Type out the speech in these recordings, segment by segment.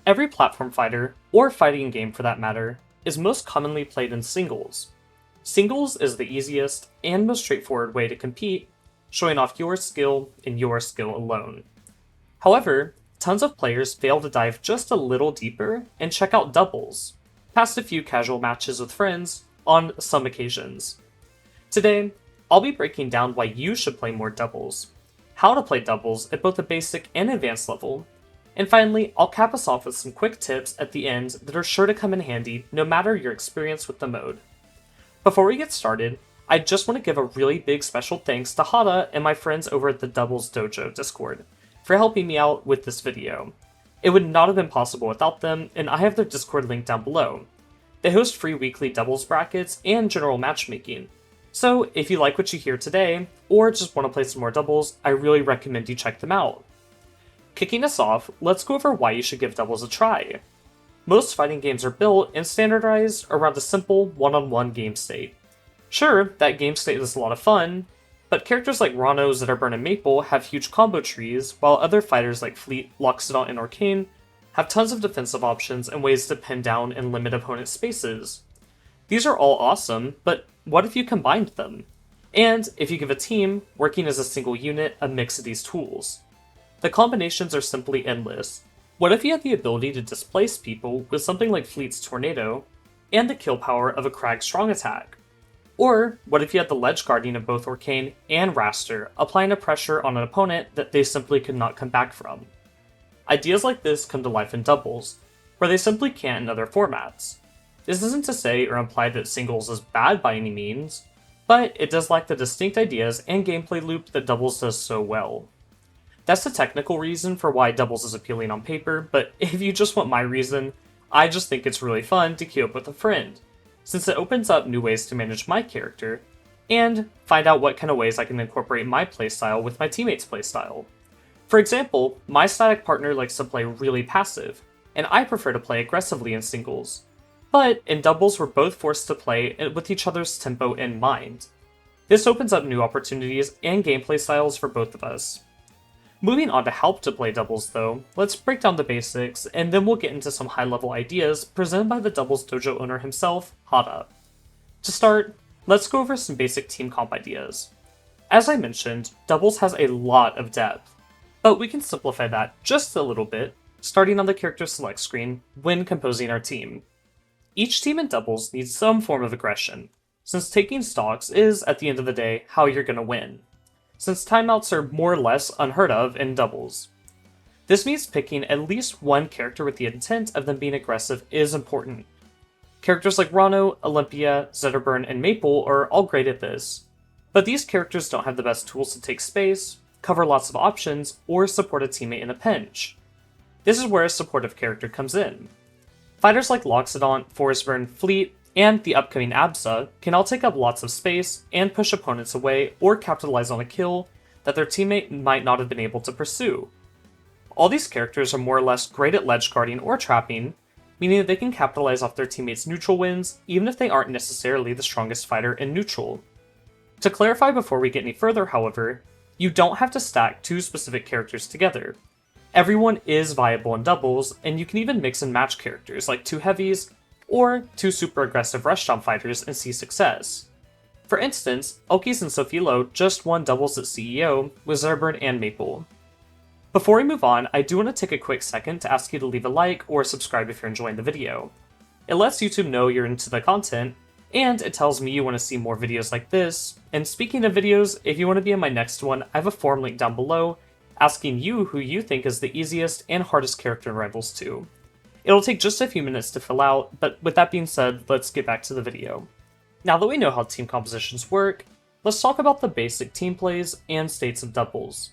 Every platform fighter, or fighting game for that matter, is most commonly played in singles. Singles is the easiest and most straightforward way to compete, showing off your skill and your skill alone. However, tons of players fail to dive just a little deeper and check out doubles, past a few casual matches with friends on some occasions. Today, I'll be breaking down why you should play more doubles, how to play doubles at both the basic and advanced level, and finally, I'll cap us off with some quick tips at the end that are sure to come in handy no matter your experience with the mode. Before we get started, I just want to give a really big special thanks to Hada and my friends over at the Doubles Dojo Discord for helping me out with this video. It would not have been possible without them, and I have their Discord link down below. They host free weekly doubles brackets and general matchmaking, so if you like what you hear today, or just want to play some more doubles, I really recommend you check them out. Kicking us off, let's go over why you should give doubles a try. Most fighting games are built and standardized around a simple one-on-one game state. Sure, that game state is a lot of fun, but characters like Rano, Zetterburn, and Maple have huge combo trees, while other fighters like Fleet, Loxodon, and Arcane have tons of defensive options and ways to pin down and limit opponent spaces. These are all awesome, but what if you combined them? And if you give a team, working as a single unit, a mix of these tools? The combinations are simply endless. What if you had the ability to displace people with something like Fleet's Tornado, and the kill power of a Krag's Strong Attack? Or what if you had the Ledge Guardian of both Arcane and Raster, applying a pressure on an opponent that they simply could not come back from? Ideas like this come to life in doubles, where they simply can't in other formats. This isn't to say or imply that singles is bad by any means, but it does lack the distinct ideas and gameplay loop that doubles does so well. That's the technical reason for why doubles is appealing on paper, but if you just want my reason, I just think it's really fun to queue up with a friend, since it opens up new ways to manage my character, and find out what kind of ways I can incorporate my playstyle with my teammates' playstyle. For example, my static partner likes to play really passive, and I prefer to play aggressively in singles. But in doubles, we're both forced to play with each other's tempo in mind. This opens up new opportunities and gameplay styles for both of us. Moving on to how to play doubles though, let's break down the basics, and then we'll get into some high-level ideas presented by the Doubles Dojo owner himself, Hada. To start, let's go over some basic team comp ideas. As I mentioned, doubles has a lot of depth, but we can simplify that just a little bit, starting on the character select screen when composing our team. Each team in doubles needs some form of aggression, since taking stocks is, at the end of the day, how you're gonna win, since timeouts are more or less unheard of in doubles. This means picking at least one character with the intent of them being aggressive is important. Characters like Rano, Olympia, Zetterburn, and Maple are all great at this, but these characters don't have the best tools to take space, cover lots of options, or support a teammate in a pinch. This is where a supportive character comes in. Fighters like Loxodon, Forestburn, Fleet, and the upcoming Absa can all take up lots of space and push opponents away or capitalize on a kill that their teammate might not have been able to pursue. All these characters are more or less great at ledge guarding or trapping, meaning that they can capitalize off their teammates' neutral wins even if they aren't necessarily the strongest fighter in neutral. To clarify before we get any further, however, you don't have to stack two specific characters together. Everyone is viable in doubles, and you can even mix and match characters like two heavies or two super aggressive rushdown fighters and see success. For instance, Elkis and Sofilo just won doubles at CEO with Zerburn and Maple. Before we move on, I do want to take a quick second to ask you to leave a like or subscribe if you're enjoying the video. It lets YouTube know you're into the content, and it tells me you want to see more videos like this. And speaking of videos, if you want to be in my next one, I have a form link down below asking you who you think is the easiest and hardest character in Rivals 2. It'll take just a few minutes to fill out, but with that being said, let's get back to the video. Now that we know how team compositions work, let's talk about the basic team plays and states of doubles.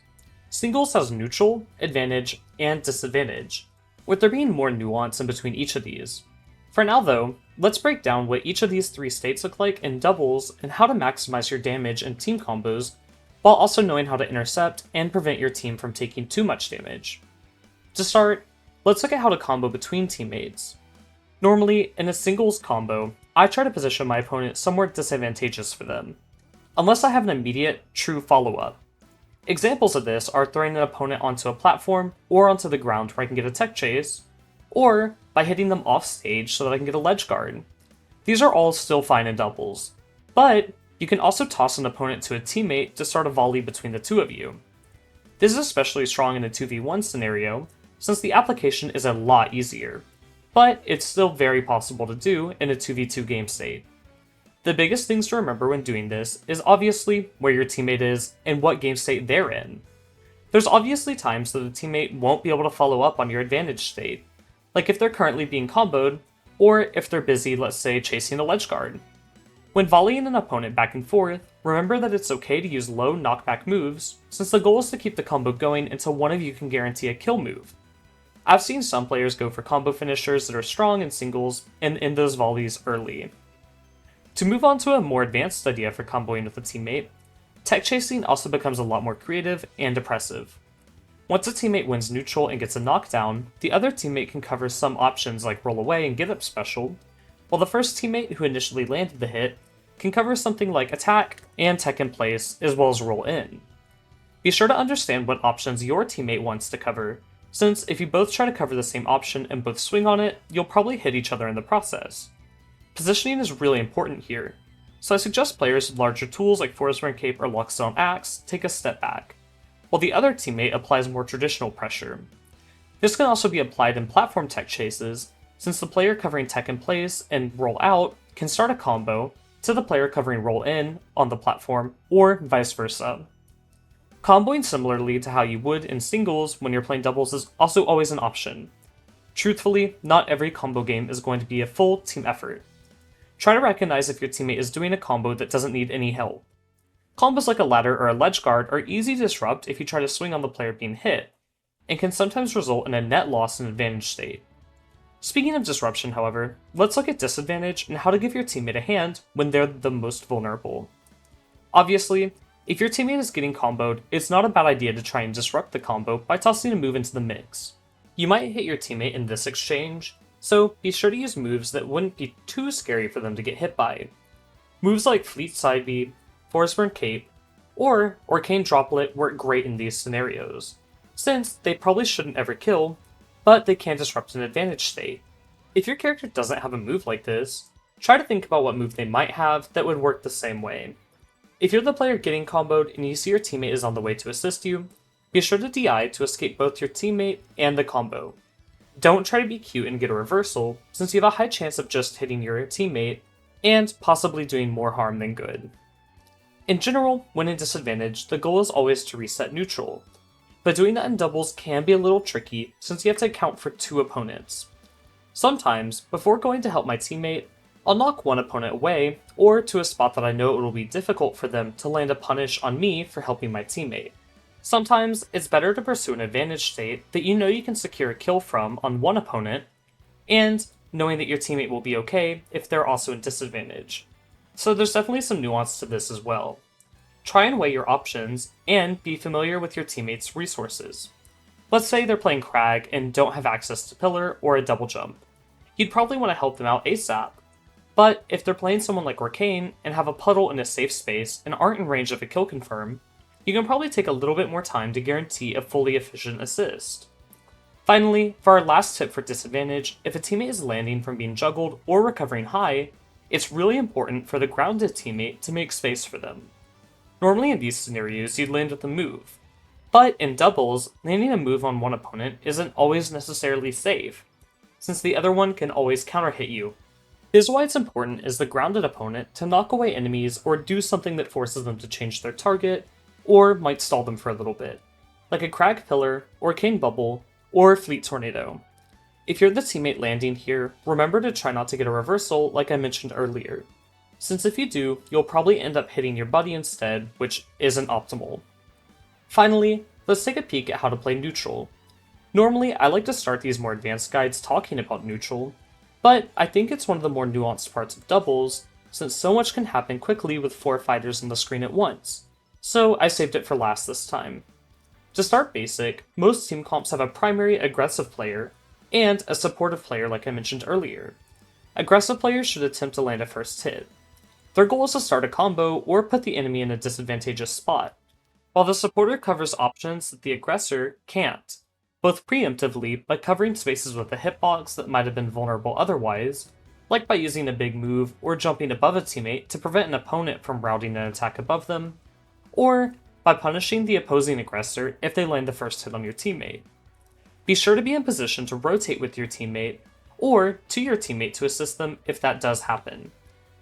Singles has neutral, advantage, and disadvantage, with there being more nuance in between each of these. For now though, let's break down what each of these three states look like in doubles and how to maximize your damage in team combos, while also knowing how to intercept and prevent your team from taking too much damage. To start, let's look at how to combo between teammates. Normally, in a singles combo, I try to position my opponent somewhere disadvantageous for them, unless I have an immediate, true follow-up. Examples of this are throwing an opponent onto a platform or onto the ground where I can get a tech chase, or by hitting them off stage so that I can get a ledge guard. These are all still fine in doubles, but you can also toss an opponent to a teammate to start a volley between the two of you. This is especially strong in a 2v1 scenario, since the application is a lot easier, but it's still very possible to do in a 2v2 game state. The biggest things to remember when doing this is obviously where your teammate is and what game state they're in. There's obviously times that a teammate won't be able to follow up on your advantage state, like if they're currently being comboed, or if they're busy, let's say, chasing a ledge guard. When volleying an opponent back and forth, remember that it's okay to use low knockback moves, since the goal is to keep the combo going until one of you can guarantee a kill move. I've seen some players go for combo finishers that are strong in singles and end those volleys early. To move on to a more advanced idea for comboing with a teammate, tech chasing also becomes a lot more creative and oppressive. Once a teammate wins neutral and gets a knockdown, the other teammate can cover some options like roll away and get up special, while the first teammate who initially landed the hit can cover something like attack and tech in place as well as roll in. Be sure to understand what options your teammate wants to cover, since if you both try to cover the same option and both swing on it, you'll probably hit each other in the process. Positioning is really important here, so I suggest players with larger tools like Forestburn Cape or Lockstone Axe take a step back, while the other teammate applies more traditional pressure. This can also be applied in platform tech chases, since the player covering tech in place and roll out can start a combo to the player covering roll in on the platform, or vice versa. Comboing similarly to how you would in singles when you're playing doubles is also always an option. Truthfully, not every combo game is going to be a full team effort. Try to recognize if your teammate is doing a combo that doesn't need any help. Combos like a ladder or a ledge guard are easy to disrupt if you try to swing on the player being hit, and can sometimes result in a net loss in advantage state. Speaking of disruption, however, let's look at disadvantage and how to give your teammate a hand when they're the most vulnerable. Obviously, if your teammate is getting comboed, it's not a bad idea to try and disrupt the combo by tossing a move into the mix. You might hit your teammate in this exchange, so be sure to use moves that wouldn't be too scary for them to get hit by. Moves like Fleet Side B, Forestburn Cape, or Arcane Droplet work great in these scenarios, since they probably shouldn't ever kill, but they can disrupt an advantage state. If your character doesn't have a move like this, try to think about what move they might have that would work the same way. If you're the player getting comboed and you see your teammate is on the way to assist you, be sure to DI to escape both your teammate and the combo. Don't try to be cute and get a reversal, since you have a high chance of just hitting your teammate and possibly doing more harm than good. In general, when in disadvantage, the goal is always to reset neutral, but doing that in doubles can be a little tricky since you have to account for two opponents. Sometimes, before going to help my teammate, I'll knock one opponent away, or to a spot that I know it will be difficult for them to land a punish on me for helping my teammate. Sometimes, it's better to pursue an advantage state that you know you can secure a kill from on one opponent, and knowing that your teammate will be okay if they're also in disadvantage. So there's definitely some nuance to this as well. Try and weigh your options, and be familiar with your teammates' resources. Let's say they're playing Crag and don't have access to Pillar or a double jump. You'd probably want to help them out ASAP. But if they're playing someone like Arcane and have a puddle in a safe space and aren't in range of a kill confirm, you can probably take a little bit more time to guarantee a fully efficient assist. Finally, for our last tip for disadvantage, if a teammate is landing from being juggled or recovering high, it's really important for the grounded teammate to make space for them. Normally in these scenarios, you'd land with a move, but in doubles, landing a move on one opponent isn't always necessarily safe, since the other one can always counter-hit you. This is why it's important as the grounded opponent to knock away enemies or do something that forces them to change their target, or might stall them for a little bit, like a Crag Pillar, or King Bubble, or Fleet Tornado. If you're the teammate landing here, remember to try not to get a reversal like I mentioned earlier, since if you do, you'll probably end up hitting your buddy instead, which isn't optimal. Finally, let's take a peek at how to play neutral. Normally, I like to start these more advanced guides talking about neutral, but I think it's one of the more nuanced parts of doubles, since so much can happen quickly with 4 fighters on the screen at once, so I saved it for last this time. To start basic, most team comps have a primary aggressive player, and a supportive player like I mentioned earlier. Aggressive players should attempt to land a first hit. Their goal is to start a combo or put the enemy in a disadvantageous spot, while the supporter covers options that the aggressor can't. both preemptively by covering spaces with a hitbox that might have been vulnerable otherwise, like by using a big move or jumping above a teammate to prevent an opponent from routing an attack above them, or by punishing the opposing aggressor if they land the first hit on your teammate. Be sure to be in position to rotate with your teammate, or to your teammate to assist them if that does happen.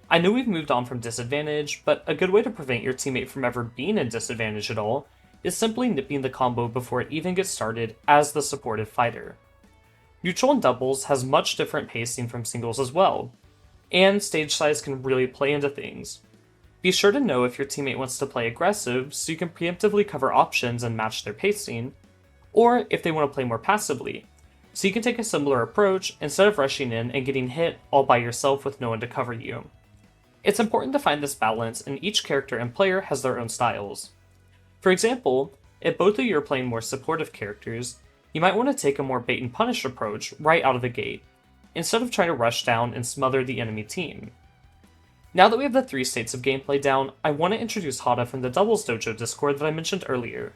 I know we've moved on from disadvantage, but a good way to prevent your teammate from ever being in disadvantage at all is simply nipping the combo before it even gets started as the supportive fighter. Neutral and doubles has much different pacing from singles as well, and stage size can really play into things. Be sure to know if your teammate wants to play aggressive so you can preemptively cover options and match their pacing, or if they want to play more passively, so you can take a similar approach instead of rushing in and getting hit all by yourself with no one to cover you. It's important to find this balance, and each character and player has their own styles. For example, if both of you are playing more supportive characters, you might want to take a more bait and punish approach right out of the gate, instead of trying to rush down and smother the enemy team. Now that we have the 3 states of gameplay down, I want to introduce Hada from the Doubles Dojo Discord that I mentioned earlier.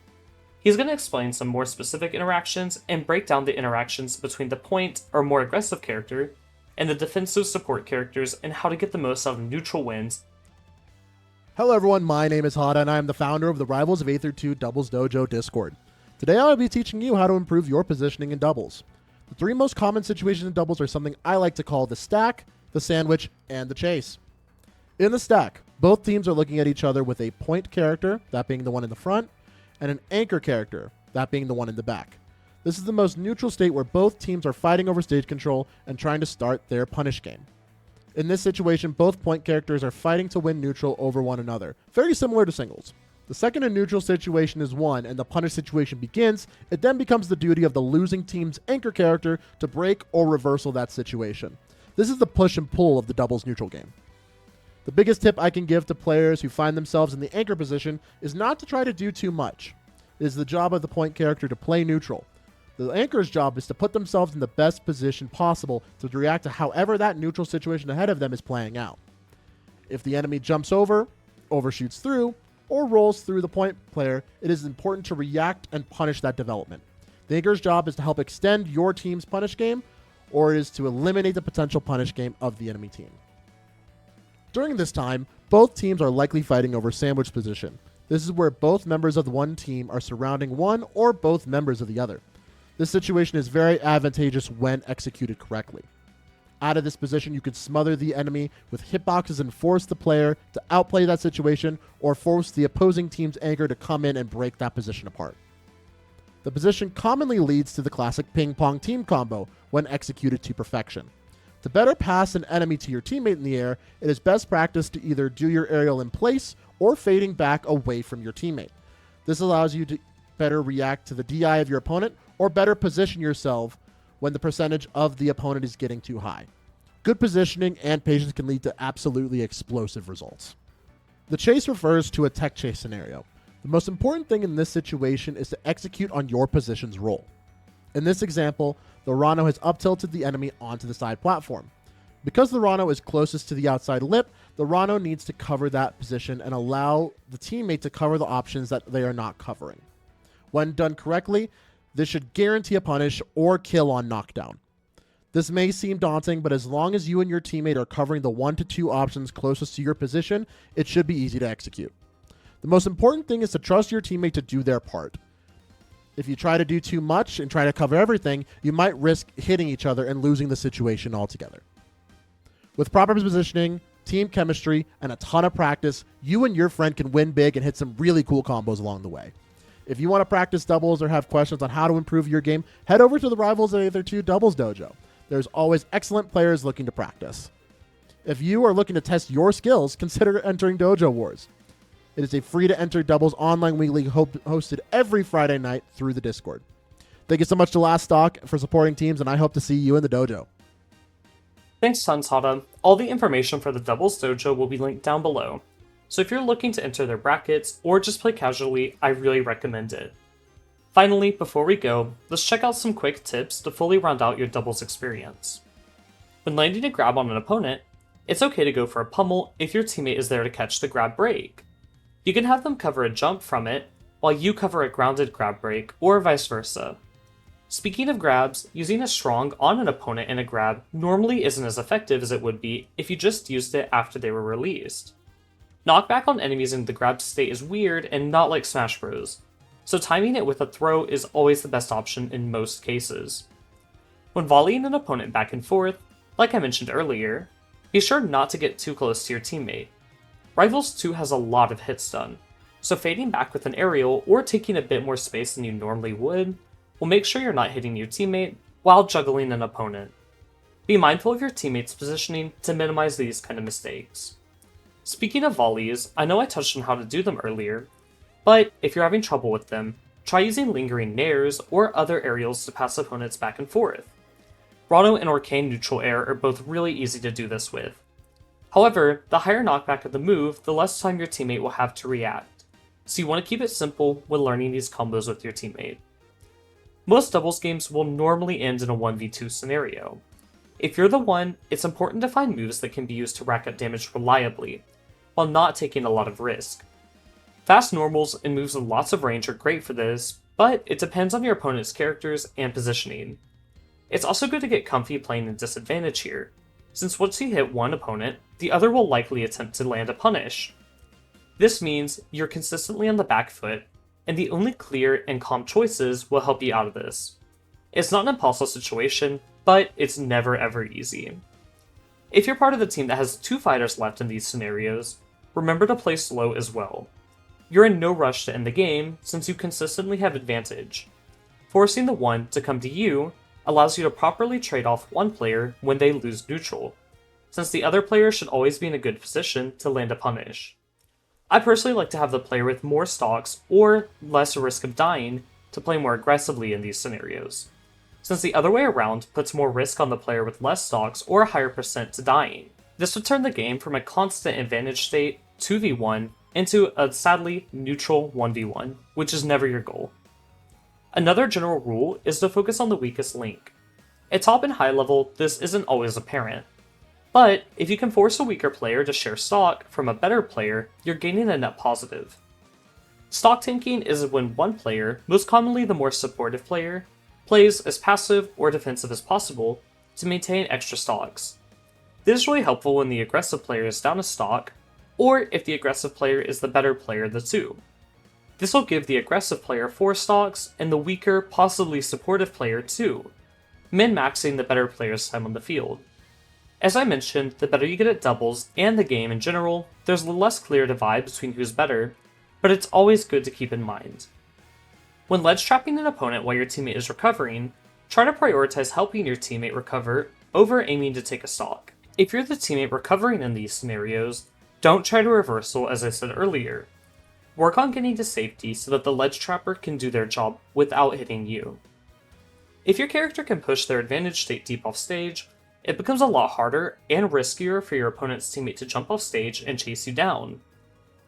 He's going to explain some more specific interactions and break down the interactions between the point or more aggressive character and the defensive support characters and how to get the most out of neutral wins. Hello everyone, my name is Hada and I am the founder of the Rivals of Aether 2 Doubles Dojo Discord. Today I will be teaching you how to improve your positioning in doubles. The 3 most common situations in doubles are something I like to call the stack, the sandwich, and the chase. In the stack, both teams are looking at each other with a point character, that being the one in the front, and an anchor character, that being the one in the back. This is the most neutral state where both teams are fighting over stage control and trying to start their punish game. In this situation, both point characters are fighting to win neutral over one another, very similar to singles. The second a neutral situation is won and the punish situation begins, it then becomes the duty of the losing team's anchor character to break or reversal that situation. This is the push and pull of the doubles neutral game. The biggest tip I can give to players who find themselves in the anchor position is not to try to do too much. It is the job of the point character to play neutral. The anchor's job is to put themselves in the best position possible to react to however that neutral situation ahead of them is playing out. If the enemy jumps over, overshoots through, or rolls through the point player, it is important to react and punish that development. The anchor's job is to help extend your team's punish game, or it is to eliminate the potential punish game of the enemy team. During this time, both teams are likely fighting over sandwich position. This is where both members of the one team are surrounding one or both members of the other. This situation is very advantageous when executed correctly. Out of this position, you could smother the enemy with hitboxes and force the player to outplay that situation, or force the opposing team's anchor to come in and break that position apart. The position commonly leads to the classic ping-pong team combo when executed to perfection. To better pass an enemy to your teammate in the air, it is best practice to either do your aerial in place or fading back away from your teammate. This allows you to better react to the DI of your opponent or better position yourself when the percentage of the opponent is getting too high. Good positioning and patience can lead to absolutely explosive results. The chase refers to a tech chase scenario. The most important thing in this situation is to execute on your position's role. In this example, the Rano has up-tilted the enemy onto the side platform. Because the Rano is closest to the outside lip, the Rano needs to cover that position and allow the teammate to cover the options that they are not covering. When done correctly, this should guarantee a punish or kill on knockdown. This may seem daunting, but as long as you and your teammate are covering the 1 to 2 options closest to your position, it should be easy to execute. The most important thing is to trust your teammate to do their part. If you try to do too much and try to cover everything, you might risk hitting each other and losing the situation altogether. With proper positioning, team chemistry, and a ton of practice, you and your friend can win big and hit some really cool combos along the way. If you want to practice doubles or have questions on how to improve your game, head over to the Rivals of Aether 2 Doubles Dojo. There's always excellent players looking to practice. If you are looking to test your skills, consider entering Dojo Wars. It is a free-to-enter doubles online weekly hosted every Friday night through the Discord. Thank you so much to Last Stock for supporting teams, and I hope to see you in the dojo. Thanks tons, Hada. All the information for the Doubles Dojo will be linked down below, so if you're looking to enter their brackets or just play casually, I really recommend it. Finally, before we go, let's check out some quick tips to fully round out your doubles experience. When landing a grab on an opponent, it's okay to go for a pummel if your teammate is there to catch the grab break. You can have them cover a jump from it, while you cover a grounded grab break, or vice versa. Speaking of grabs, using a strong on an opponent in a grab normally isn't as effective as it would be if you just used it after they were released. Knockback on enemies in the grab state is weird and not like Smash Bros, so timing it with a throw is always the best option in most cases. When volleying an opponent back and forth, like I mentioned earlier, be sure not to get too close to your teammate. Rivals 2 has a lot of hit stun, so fading back with an aerial or taking a bit more space than you normally would will make sure you're not hitting your teammate while juggling an opponent. Be mindful of your teammate's positioning to minimize these kind of mistakes. Speaking of volleys, I know I touched on how to do them earlier, but if you're having trouble with them, try using lingering nairs or other aerials to pass opponents back and forth. Rano and Orcane neutral air are both really easy to do this with. However, the higher knockback of the move, the less time your teammate will have to react, so you want to keep it simple when learning these combos with your teammate. Most doubles games will normally end in a 1v2 scenario. If you're the one, it's important to find moves that can be used to rack up damage reliably, while not taking a lot of risk. Fast normals and moves with lots of range are great for this, but it depends on your opponent's characters and positioning. It's also good to get comfy playing in disadvantage here, since once you hit one opponent, the other will likely attempt to land a punish. This means you're consistently on the back foot, and the only clear and calm choices will help you out of this. It's not an impossible situation, but it's never ever easy. If you're part of the team that has 2 fighters left in these scenarios, remember to play slow as well. You're in no rush to end the game since you consistently have advantage. Forcing the one to come to you allows you to properly trade off one player when they lose neutral, since the other player should always be in a good position to land a punish. I personally like to have the player with more stocks or less risk of dying to play more aggressively in these scenarios, since the other way around puts more risk on the player with less stocks or a higher percent to dying. This would turn the game from a constant advantage state 2v1 into a sadly neutral 1v1, which is never your goal. Another general rule is to focus on the weakest link. At top and high level, this isn't always apparent, but if you can force a weaker player to share stock from a better player, you're gaining a net positive. Stock tanking is when one player, most commonly the more supportive player, plays as passive or defensive as possible to maintain extra stocks. This is really helpful when the aggressive player is down a stock, or if the aggressive player is the better player of the two. This will give the aggressive player 4 stocks and the weaker, possibly supportive player 2, min-maxing the better player's time on the field. As I mentioned, the better you get at doubles and the game in general, there's a less clear divide between who's better, but it's always good to keep in mind. When ledge trapping an opponent while your teammate is recovering, try to prioritize helping your teammate recover over aiming to take a stock. If you're the teammate recovering in these scenarios, don't try to reversal as I said earlier. Work on getting to safety so that the ledge trapper can do their job without hitting you. If your character can push their advantage state deep off stage, it becomes a lot harder and riskier for your opponent's teammate to jump off stage and chase you down.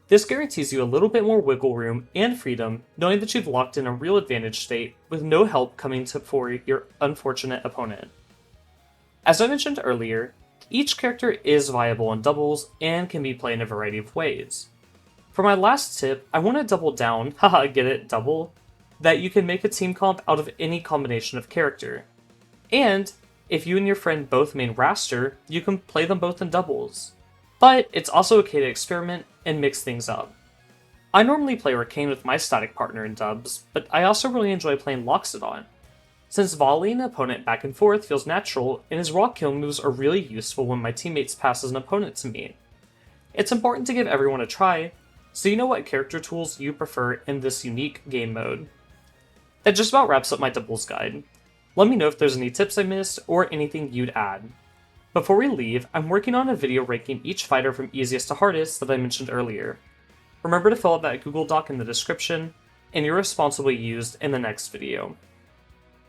This guarantees you a little bit more wiggle room and freedom, knowing that you've locked in a real advantage state with no help coming for your unfortunate opponent. As I mentioned earlier, each character is viable in doubles and can be played in a variety of ways. For my last tip, I want to double down, haha get it, double, that you can make a team comp out of any combination of character. And if you and your friend both main Raster, you can play them both in doubles. But it's also okay to experiment and mix things up. I normally play Arcane with my static partner in dubs, but I also really enjoy playing Loxodon, since volleying an opponent back and forth feels natural, and his raw kill moves are really useful when my teammates pass as an opponent to me. It's important to give everyone a try, so you know what character tools you prefer in this unique game mode. That just about wraps up my doubles guide. Let me know if there's any tips I missed or anything you'd add. Before we leave, I'm working on a video ranking each fighter from easiest to hardest that I mentioned earlier. Remember to fill out that Google Doc in the description, and you're responsibly used in the next video.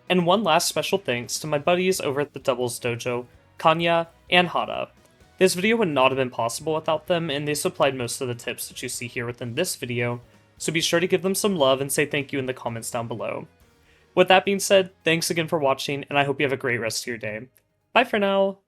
And one last special thanks to my buddies over at the Doubles Dojo, Khanya and Hada. This video would not have been possible without them, and they supplied most of the tips that you see here within this video, so be sure to give them some love and say thank you in the comments down below. With that being said, thanks again for watching, and I hope you have a great rest of your day. Bye for now!